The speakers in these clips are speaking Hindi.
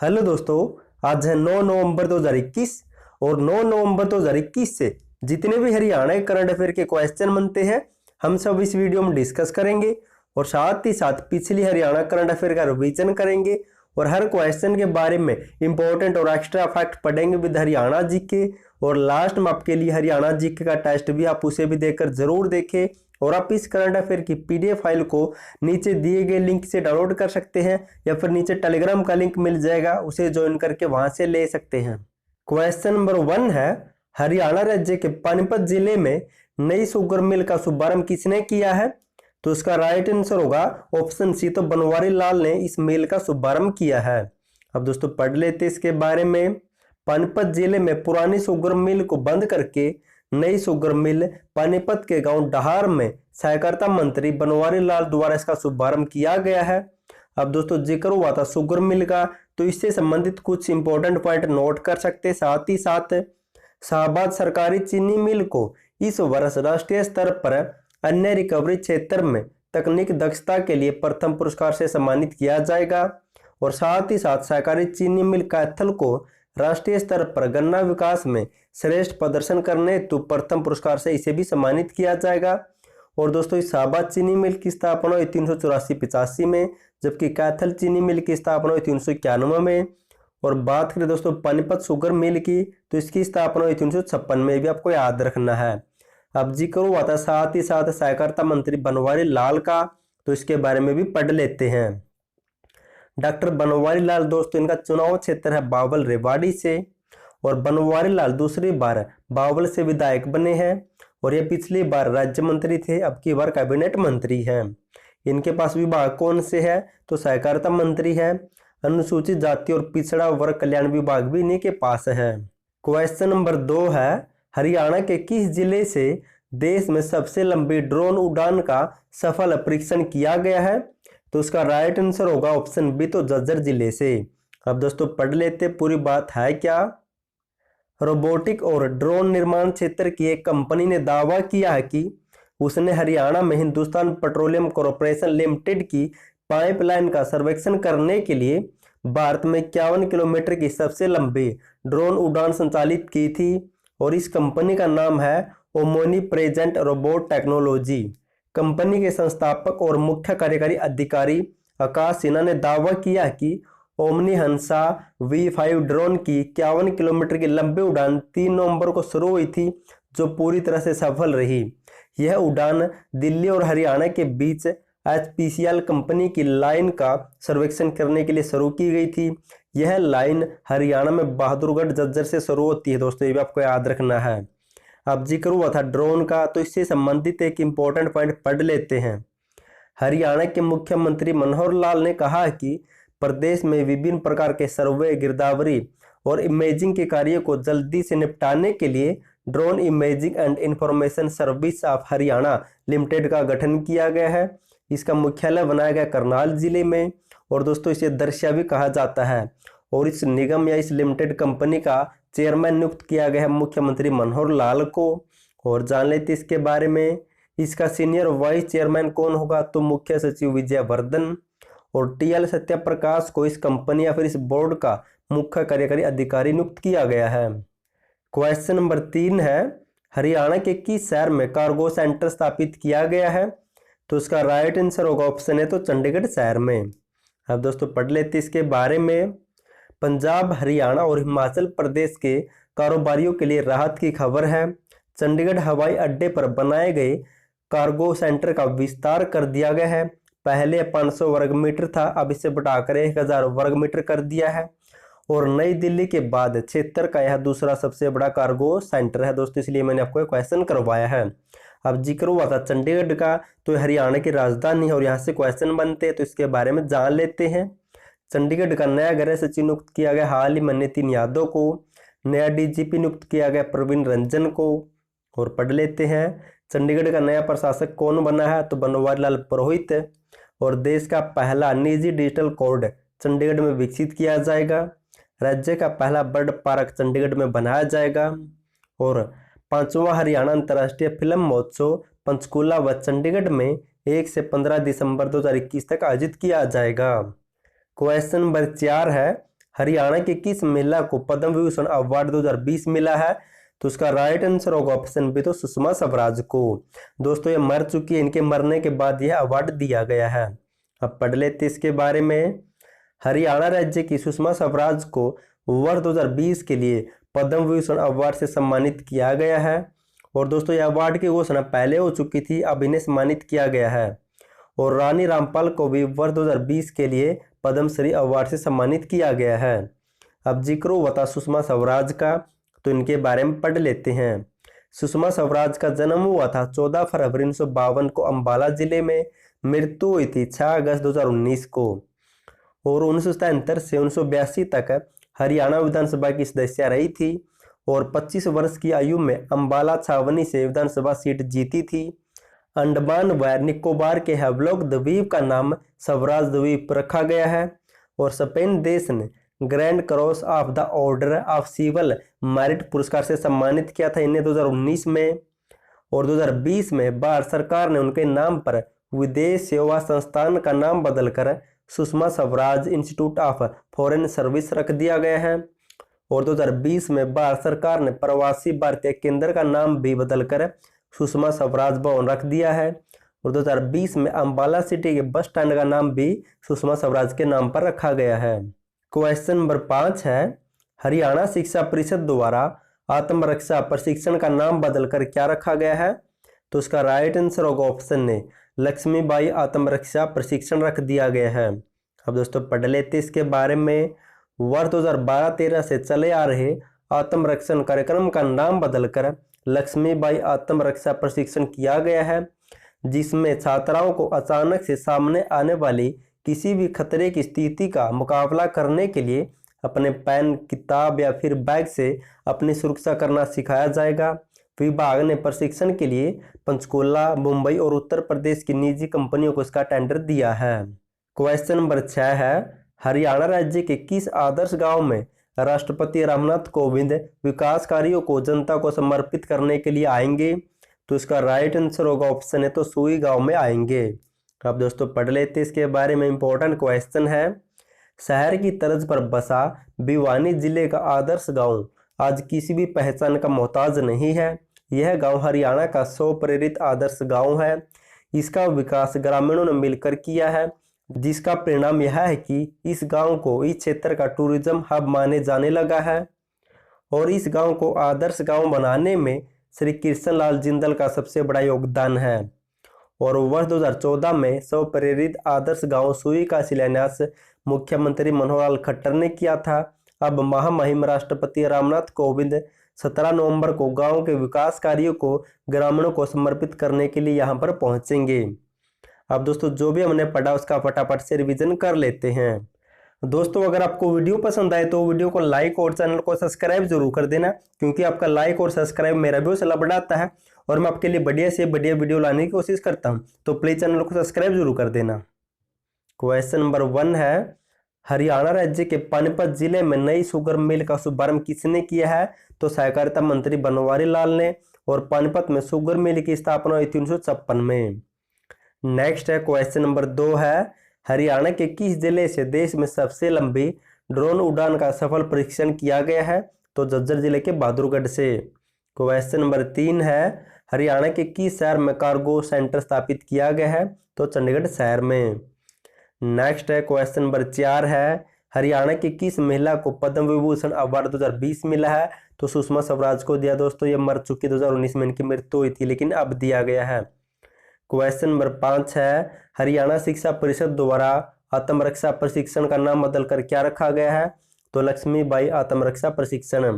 हेलो दोस्तों, आज है 9 नवंबर 2021 और 9 नवंबर 2021 से जितने भी हरियाणा के करंट अफेयर के क्वेश्चन बनते हैं हम सब इस वीडियो में डिस्कस करेंगे और साथ ही साथ पिछली हरियाणा करंट अफेयर का रिवीजन करेंगे और हर क्वेश्चन के बारे में इंपॉर्टेंट और एक्स्ट्रा फैक्ट पढ़ेंगे विद हरियाणा जीके। और लास्ट में आपके लिए हरियाणा जीके का टेस्ट भी आप उसे भी देखकर जरूर देखें और आप इस करंट अफेयर की पीडीएफ फाइल को नीचे दिए गए लिंक से डाउनलोड कर सकते हैं या फिर नीचे टेलीग्राम का लिंक मिल जाएगा, उसे ज्वाइन करके वहां से ले सकते हैं। क्वेश्चन नंबर 1 है, हरियाणा राज्य के पानीपत जिले में नई शुगर मिल का शुभारंभ किसने किया है? तो इसका राइट आंसर होगा ऑप्शन सी, तो बनवारी लाल ने इस मिल का शुभारंभ किया है। अब दोस्तों पढ़ लेते इसके बारे में। पानीपत जिले में पुरानी शुगर मिल को बंद करके नई शुगर मिल पानीपत के गांव डहार में सहकारिता मंत्री बनवारी लाल द्वारा इसका शुभारंभ किया गया है। अब दोस्तों जिक्र हुआ था शुगर मिल का, तो इससे संबंधित कुछ इंपॉर्टेंट पॉइंट नोट कर सकते हैं। साथ ही साथ शाहबाद सरकारी चीनी मिल को इस वर्ष राष्ट्रीय स्तर पर अन्य रिकवरी क्षेत्र में तकनीक दक्षता के लिए प्रथम पुरस्कार से सम्मानित किया जाएगा। और साथ ही साथ सहकारी चीनी मिल कैथल को राष्ट्रीय स्तर पर गन्ना विकास में श्रेष्ठ प्रदर्शन करने हेतु प्रथम पुरस्कार से इसे भी सम्मानित किया जाएगा। और दोस्तों इस शाहबाद चीनी मिल की स्थापना हुई 384-85 में, जबकि कैथल चीनी मिल की स्थापना हुई 391 में। और बात करें दोस्तों पानीपत शुगर मिल की, तो इसकी स्थापना हुई 356 में, भी आपको याद रखना है। अब जिक्र हुआ था साथ ही साथ सहकारिता मंत्री बनवारी लाल का, तो इसके बारे में भी पढ़ लेते हैं। डॉक्टर बनवारी लाल दोस्तों इनका चुनाव क्षेत्र है बावल रेवाड़ी से और बनवारी लाल दूसरी बार बावल से विधायक बने हैं और ये पिछली बार राज्य मंत्री थे, अब की बार कैबिनेट मंत्री हैं। इनके पास विभाग कौन से है? तो सहकारिता मंत्री है। अनुसूचित जाति और पिछड़ा वर्ग कल्याण विभाग भी इन्हीं के पास है। क्वेश्चन नंबर 2 है, हरियाणा के किस जिले से देश में सबसे लंबी ड्रोन उड़ान का सफल परीक्षण किया गया है? तो उसका राइट आंसर होगा ऑप्शन बी, तो झज्जर जिले से। अब दोस्तों पढ़ लेते पूरी बात है क्या। रोबोटिक और ड्रोन निर्माण क्षेत्र की एक कंपनी ने दावा किया है कि उसने हरियाणा में हिंदुस्तान पेट्रोलियम कॉर्पोरेशन लिमिटेड की पाइपलाइन का सर्वेक्षण करने के लिए भारत में 51 किलोमीटर की सबसे लंबी ड्रोन उड़ान संचालित की थी। और इस कंपनी का नाम है omni present robot technology. Company के संस्थापक और मुख्य कार्यकारी अधिकारी आकाश सिन्हा ने दावा किया कि ओमनी हंसा V5 ड्रोन की 51 किलोमीटर की लंबी उड़ान 3 नवंबर को शुरू हुई थी, जो पूरी तरह से सफल रही। यह उड़ान दिल्ली और हरियाणा के बीच HPCL कंपनी की लाइन का सर्वेक्षण करने के लिए शुरू की गई थी। यह लाइन हरियाणा में बहादुरगढ़ झज्जर से शुरू होती है दोस्तों, ये भी आपको याद रखना है। अब जिक्र हुआ था ड्रोन का, तो इससे संबंधित एक इंपॉर्टेंट पॉइंट पढ़ लेते हैं। हरियाणा के मुख्यमंत्री मनोहर लाल ने कहा कि प्रदेश में विभिन्न प्रकार के सर्वे, गिरदावरी और इमेजिंग के कार्यों को जल्दी से निपटाने के लिए drone imaging and information service of Haryana limited का गठन किया गया है। इसका मुख्यालय बनाया गया करनाल जिले में और दोस्तों इसे दर्शिया भी कहा जाता है। और इस निगम या इस लिमिटेड कंपनी का चेयरमैन नियुक्त किया गया है मुख्यमंत्री मनोहर लाल को। और जान लेते इसके बारे में। इसका सीनियर वाइस चेयरमैन कौन होगा? तो मुख्य सचिव विजय वर्धन। और TL सत्यप्रकाश को इस कंपनी या फिर इस बोर्ड का मुख्य कार्यकारी अधिकारी नियुक्त किया गया है। क्वेश्चन नंबर 3 है, हरियाणा के किस शहर में कार्गो सेंटर स्थापित किया गया है? तो इसका राइट आंसर होगा ऑप्शन है, तो चंडीगढ़ शहर में। अब दोस्तों पढ़ लेते इसके बारे में। पंजाब, हरियाणा और हिमाचल प्रदेश के कारोबारियों के लिए राहत की खबर है। चंडीगढ़ हवाई अड्डे पर बनाए गए कार्गो सेंटर का विस्तार कर दिया गया है। पहले 500 वर्ग मीटर था, अब इसे बढ़ाकर 1000 वर्ग मीटर कर दिया है। और नई दिल्ली के बाद क्षेत्र का यह दूसरा सबसे बड़ा कार्गो सेंटर है दोस्तों, इसलिए मैंने आपको क्वेश्चन करवाया है। अब जिक्र हुआ था चंडीगढ़ का, तो हरियाणा की राजधानी है और यहाँ से क्वेश्चन बनते हैं, तो इसके बारे में जान लेते हैं। चंडीगढ़ का नया गृह सचिव नियुक्त किया गया हाल ही में नितिन यादव को। नया DGP नियुक्त किया गया प्रवीण रंजन को। और पढ़ लेते हैं चंडीगढ़ का नया प्रशासक कौन बना है? तो बनवारी लाल पुरोहित। और देश का पहला निजी डिजिटल कोड चंडीगढ़ में विकसित किया जाएगा। राज्य का पहला बर्ड पार्क चंडीगढ़ में बनाया जाएगा। और 5वां हरियाणा अंतर्राष्ट्रीय फिल्म महोत्सव पंचकूला व चंडीगढ़ में 1 से 15 दिसंबर 2021 तक आयोजित किया जाएगा। क्वेश्चन नंबर 4 है, हरियाणा के किस महिला को पद्म विभूषण अवार्ड 2020 मिला है? तो उसका राइट आंसर होगा ऑप्शन बी, तो सुषमा स्वराज को। दोस्तों ये मर चुकी है, इनके मरने के बाद यह अवार्ड दिया गया है। अब पढ़ लेते इसके बारे में। हरियाणा राज्य की सुषमा स्वराज को वर्ष 2020 के लिए पद्म विभूषण अवार्ड से सम्मानित किया गया है। और दोस्तों यह अवार्ड की घोषणा पहले हो चुकी थी, अब इन्हें सम्मानित किया गया है। और रानी रामपाल को भी वर्ष 2020 के लिए पद्मश्री अवार्ड से सम्मानित किया गया है। अब जिक्र हुआ था सुषमा स्वराज का, तो इनके बारे में पढ़ लेते हैं। सुषमा स्वराज का जन्म हुआ था 14 फरवरी 1952 को अम्बाला जिले में। मृत्यु हुई थी 6 अगस्त 2019 को। और 1977 से 1982 तक हरियाणा विधानसभा की सदस्य रही थी। और 25 वर्ष की आयु में अम्बाला छावनी से विधानसभा सीट जीती थी। अंडमान व निकोबार के हैवलॉक द्वीप का नाम स्वराज द्वीप रखा गया है। और स्पेन देश ने Grand Cross of the Order of Civil Merit पुरस्कार से सम्मानित किया था इन्हें 2019 में। और 2020 में भारत सरकार ने उनके नाम पर विदेश सेवा संस्थान का नाम बदलकर Sushma Swaraj institute of foreign service रख दिया गया है। और 2020 में भारत सरकार ने प्रवासी भारतीय केंद्र का नाम भी बदलकर सुषमा स्वराज भवन रख दिया है। और 2020 में अम्बाला सिटी के बस स्टैंड का नाम भी सुषमा स्वराज के नाम पर रखा गया है। क्वेश्चन नंबर 5 है, हरियाणा शिक्षा परिषद द्वारा आत्मरक्षा प्रशिक्षण का नाम बदलकर क्या रखा गया है? तो उसका राइट आंसर होगा ऑप्शन ए, लक्ष्मीबाई आत्मरक्षा प्रशिक्षण रख दिया गया है। अब दोस्तों पढ़ लेते इसके बारे में। वर्ष 2012-13 से चले आ रहे आत्मरक्षण कार्यक्रम का नाम बदलकर लक्ष्मीबाई आत्मरक्षा प्रशिक्षण किया गया है, जिसमें छात्राओं को अचानक से सामने आने वाली किसी भी खतरे की स्थिति का मुकाबला करने के लिए अपने पेन, किताब या फिर बैग से अपनी सुरक्षा करना सिखाया जाएगा। विभाग ने प्रशिक्षण के लिए पंचकुला, मुंबई और उत्तर प्रदेश की निजी कंपनियों को इसका टेंडर दिया है। क्वेश्चन नंबर 6 है, हरियाणा राज्य के किस आदर्श गांव में राष्ट्रपति रामनाथ कोविंद विकास कार्यों को जनता को समर्पित करने के लिए आएंगे? तो इसका राइट आंसर होगा ऑप्शन है, तो सुई गांव में आएंगे। अब दोस्तों पढ़ लेते इसके बारे में। इंपॉर्टेंट क्वेश्चन है, शहर की तर्ज पर बसा भिवानी जिले का आदर्श गांव आज किसी भी पहचान का मोहताज नहीं है। यह गांव हरियाणा का स्वप्रेरित आदर्श गांव है। इसका विकास ग्रामीणों ने मिलकर किया है, जिसका परिणाम यह है कि इस गांव को इस क्षेत्र का टूरिज्म हब माने जाने लगा है। और इस गांव को आदर्श गांव बनाने में श्री कृष्णलाल जिंदल का सबसे बड़ा योगदान है। और वर्ष 2014 में स्वप्रेरित आदर्श गांव सुई का शिलान्यास मुख्यमंत्री मनोहर लाल खट्टर ने किया था। अब महामहिम राष्ट्रपति रामनाथ कोविंद 17 नवंबर को गांव के विकास कार्यों को ग्रामीणों को समर्पित करने के लिए यहां पर पहुंचेंगे। अब दोस्तों जो भी हमने पढ़ा उसका फटाफट से रिवीजन कर लेते हैं। दोस्तों अगर आपको वीडियो पसंद आए तो वीडियो को लाइक और चैनल को सब्सक्राइब जरूर कर देना, क्योंकि आपका लाइक और सब्सक्राइब मेरा भी हौसला बढ़ाता है और मैं आपके लिए बढ़िया से बढ़िया वीडियो लाने की कोशिश करता हूं। तो प्लीज चैनल को सब्सक्राइब जरूर कर देना। क्वेश्चन नंबर 1 है, हरियाणा राज्य के पानीपत जिले में नई शुगर मिल का शुभारंभ किसने किया है? तो सहकारिता मंत्री बनवारी लाल ने। और पानीपत में शुगर मिल की स्थापना हुई 1956 में। नेक्स्ट है क्वेश्चन नंबर 2 है, हरियाणा के किस जिले से देश में सबसे लंबी ड्रोन उड़ान का सफल परीक्षण किया गया है? तो झज्जर जिले के बहादुरगढ़ से। क्वेश्चन नंबर 3 है, हरियाणा के किस शहर में कार्गो सेंटर स्थापित किया गया है? तो चंडीगढ़ शहर में। नेक्स्ट है क्वेश्चन नंबर 4 है, हरियाणा की किस महिला को पद्म विभूषण अवार्ड 2020 मिला है? तो सुषमा स्वराज को दिया। दोस्तों ये मर चुकी, 2019 में इनकी मृत्यु हुई थी, लेकिन अब दिया गया है। क्वेश्चन नंबर 5 है, हरियाणा शिक्षा परिषद द्वारा आत्मरक्षा प्रशिक्षण का नाम बदलकर क्या रखा गया है? तो लक्ष्मीबाई आत्मरक्षा प्रशिक्षण।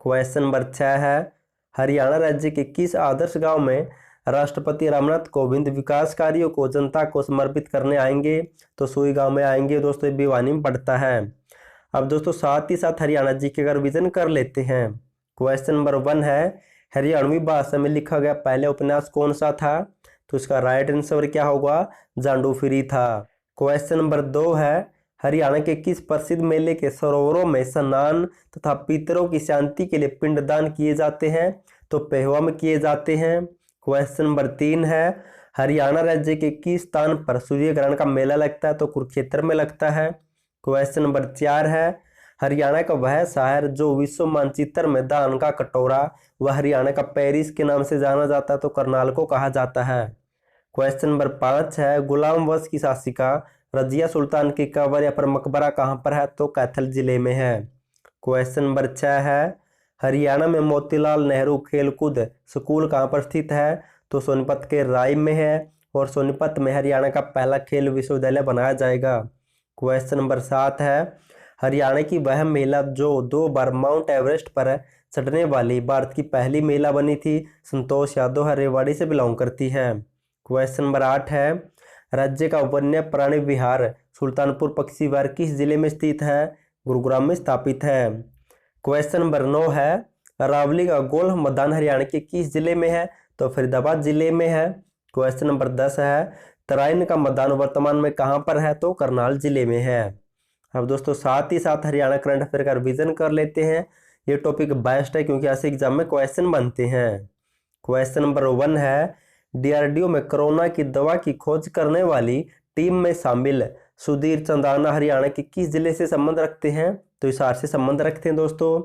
क्वेश्चन नंबर 6 है, हरियाणा राज्य के किस आदर्श गांव में राष्ट्रपति रामनाथ कोविंद विकास कार्यों को जनता को समर्पित करने आएंगे? तो सुई गांव में आएंगे। दोस्तों भिवानी में पड़ता है। अब दोस्तों साथ ही साथ हरियाणा जी के रिवीजन कर लेते हैं। क्वेश्चन नंबर 1 है, हरियाणवी भाषा में लिखा गया पहले उपन्यास कौन सा था? तो इसका राइट आंसर क्या होगा? जांडू फिरी था। क्वेश्चन नंबर 2 है, हरियाणा के किस प्रसिद्ध मेले के सरोवरों में स्नान तथा पितरों की शांति के लिए पिंडदान किए जाते हैं? तो पेहवा में किए जाते हैं। क्वेश्चन नंबर 3 है, हरियाणा राज्य के किस स्थान पर सूर्य ग्रहण का मेला लगता है? तो कुरुक्षेत्र में लगता है। क्वेश्चन नंबर 4 है हरियाणा का वह शहर जो विश्व मानचित्र में दान का कटोरा वह हरियाणा का पेरिस के नाम से जाना जाता है, तो करनाल को कहा जाता है। क्वेश्चन नंबर 5 है गुलाम वंश की शासिका रजिया सुल्तान की कब्र या फिर मकबरा कहाँ पर है, तो कैथल जिले में है। क्वेश्चन नंबर 6 है हरियाणा में मोतीलाल नेहरू खेलकूद स्कूल कहाँ पर स्थित है, तो सोनीपत के राय में है और सोनीपत में हरियाणा का पहला खेल विश्वविद्यालय बनाया जाएगा। क्वेश्चन नंबर 7 है हरियाणा की वह महिला जो 2 बार माउंट एवरेस्ट पर चढ़ने वाली भारत की पहली महिला बनी थी, संतोष यादव है, रेवाड़ी से बिलोंग करती है। क्वेश्चन नंबर 8 है राज्य का वन्य प्राणी विहार सुल्तानपुर पक्षी विहार किस जिले में स्थित है, गुरुग्राम में स्थापित है। क्वेश्चन नंबर 9 है अरावली का गोल्फ मैदान हरियाणा के किस जिले में है, तो फरीदाबाद जिले में है। क्वेश्चन नंबर 10 है तराइन का मैदान वर्तमान में कहाँ पर है, तो करनाल जिले में है। अब दोस्तों साथ ही साथ हरियाणा करंट अफेयर का रिवीजन कर लेते हैं। ये टॉपिक बेस्ट है क्योंकि ऐसे एग्जाम में क्वेश्चन बनते हैं। क्वेश्चन नंबर 1 है डीआरडीओ में कोरोना की दवा की खोज करने वाली टीम में शामिल सुधीर चंदाना हरियाणा के किस जिले से संबंध रखते हैं, तो हिसार से संबंध रखते हैं दोस्तों।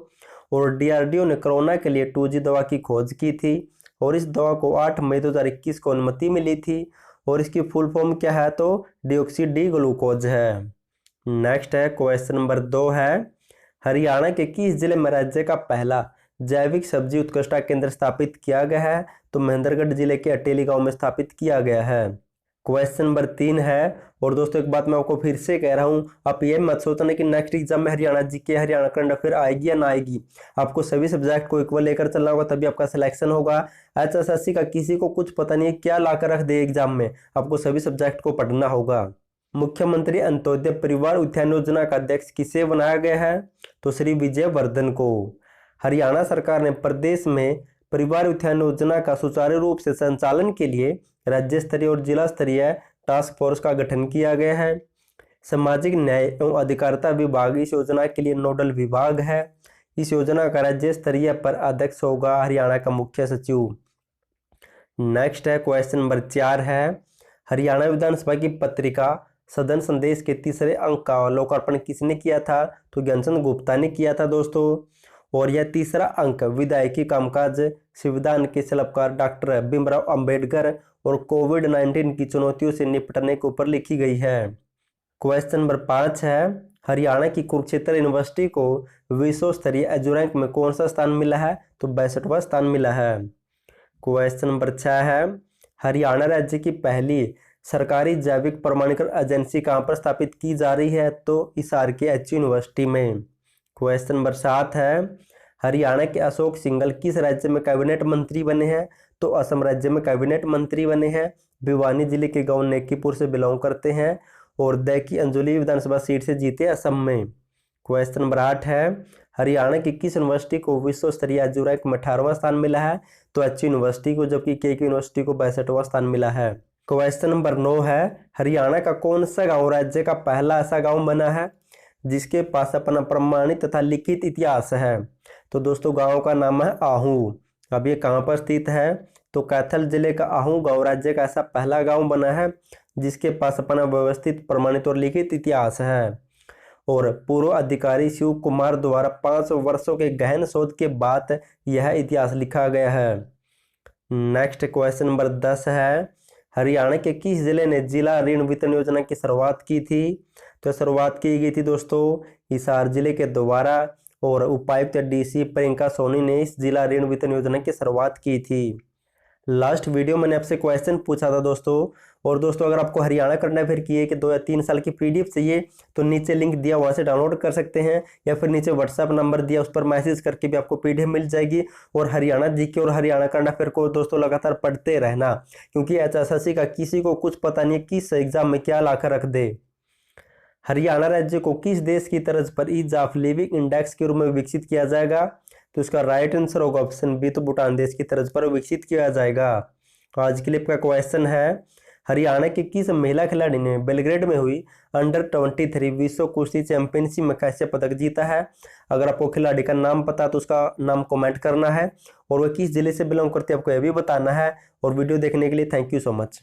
और डीआरडीओ ने कोरोना के लिए 2G दवा की खोज की थी और इस दवा को 8 मई 2021 को अनुमति मिली थी और इसकी फुल फॉर्म क्या है, तो डिऑक्सी डी ग्लूकोज है। नेक्स्ट है क्वेश्चन नंबर 2 है हरियाणा के किस जिले में राज्य का पहला जैविक सब्जी उत्कृष्टता केंद्र स्थापित किया गया है, तो महेंद्रगढ़ जिले के अटेली गांव में स्थापित किया गया है। क्वेश्चन नंबर 3 है और दोस्तों एक बात मैं आपको फिर से कह रहा हूं, आप ये मत सोचना कि नेक्स्ट एग्जाम में Haryana GK Haryana current affair आएगी या ना आएगी। आपको सभी सब्जेक्ट को इक्वल लेकर चलना होगा तभी आपका सिलेक्शन होगा। HSSC का किसी को कुछ पता नहीं है क्या ला कर रख दे एग्जाम में, आपको सभी सब्जेक्ट को पढ़ना होगा। मुख्यमंत्री अंत्योदय परिवार उत्थान योजना का अध्यक्ष किसे बनाया गया है, तो श्री विजय वर्धन को। हरियाणा सरकार ने प्रदेश में परिवार उत्थान योजना का सुचारू रूप से संचालन के लिए राज्य स्तरीय और जिला स्तरीय टास्क फोर्स का गठन किया गया है। सामाजिक न्याय एवं अधिकारिता विभाग इस योजना के लिए नोडल विभाग है। इस योजना का राज्य स्तरीय पर अध्यक्ष होगा हरियाणा का मुख्य सचिव। नेक्स्ट है क्वेश्चन नंबर 4 है हरियाणा विधानसभा की पत्रिका सदन संदेश के तीसरे अंक का लोकार्पण किसने किया था, तो ज्ञानचंद गुप्ता ने किया था दोस्तों। और यह तीसरा अंक विधायकी कामकाज संविधान के सलाहकार डॉक्टर भीमराव अंबेडकर और कोविड-19 की चुनौतियों से निपटने के ऊपर लिखी गई है। क्वेश्चन नंबर 5 है हरियाणा की कुरुक्षेत्र यूनिवर्सिटी को विश्व स्तरीय एजू रैंक में कौन सा स्थान मिला है, तो 62वां स्थान मिला है। क्वेश्चन नंबर 6 है हरियाणा राज्य की पहली सरकारी जैविक प्रमाणीकरण एजेंसी कहाँ पर स्थापित की जा रही है, तो हिसार के एचयू यूनिवर्सिटी में। क्वेश्चन नंबर 7 है हरियाणा के अशोक सिंघल किस राज्य में कैबिनेट मंत्री बने हैं, तो असम राज्य में कैबिनेट मंत्री बने हैं। भिवानी जिले के गांव नेकीपुर से बिलोंग करते हैं और दैकी अंजुली विधानसभा सीट से जीते असम में। क्वेश्चन नंबर 8 है हरियाणा की किस यूनिवर्सिटी को विश्व स्तरीय एजू रैंक में 18वां स्थान मिला है, तो एचयू यूनिवर्सिटी को, जबकि के यूनिवर्सिटी को 62वां स्थान मिला है। क्वेश्चन नंबर 9 है हरियाणा का कौन सा गांव राज्य का पहला ऐसा गांव बना है जिसके पास अपना प्रमाणित तथा लिखित इतिहास है, तो दोस्तों गांव का नाम है आहू। अब ये कहाँ पर स्थित है, तो कैथल जिले का आहू गांव राज्य का ऐसा पहला गांव बना है जिसके पास अपना व्यवस्थित प्रमाणित और लिखित इतिहास है। और पूर्व अधिकारी शिव कुमार द्वारा 5 वर्षों के गहन शोध के बाद यह इतिहास लिखा गया है। नेक्स्ट क्वेश्चन नंबर 10 है हरियाणा के किस जिले ने जिला ऋण वितरण योजना की शुरुआत की थी, तो शुरुआत की गई थी दोस्तों हिसार जिले के द्वारा और उपायुक्त डीसी प्रियंका सोनी ने इस जिला ऋण वितरण योजना की शुरुआत की थी। लास्ट वीडियो मैंने आपसे क्वेश्चन पूछा था दोस्तों, और दोस्तों अगर आपको हरियाणा करंट अफेयर की है कि 2 या 3 साल की पीडीएफ चाहिए तो नीचे लिंक दिया वहाँ से डाउनलोड कर सकते हैं, या फिर नीचे व्हाट्सएप नंबर दिया उस पर मैसेज करके भी आपको पीडीएफ मिल जाएगी। और हरियाणा जीके और हरियाणा करंट अफेयर को दोस्तों लगातार पढ़ते रहना, क्योंकि HSSC का किसी को कुछ पता नहीं किस एग्जाम में क्या ला कर रख दे। हरियाणा राज्य को किस देश की तर्ज पर ईज ऑफ लिविंग इंडेक्स के रूप में विकसित किया जाएगा, तो इसका राइट आंसर होगा ऑप्शन बी, तो भूटान देश की तर्ज पर विकसित किया जाएगा। आज के लिए आपका क्वेश्चन है हरियाणा की किस महिला खिलाड़ी ने बेलग्रेड में हुई अंडर-23 विश्व कुश्ती चैंपियनशिप में कांस्य पदक जीता है। अगर आपको खिलाड़ी का नाम पता है तो उसका नाम कमेंट करना है और वह किस जिले से बिलोंग करती है आपको यह भी बताना है। और वीडियो देखने के लिए थैंक यू सो मच।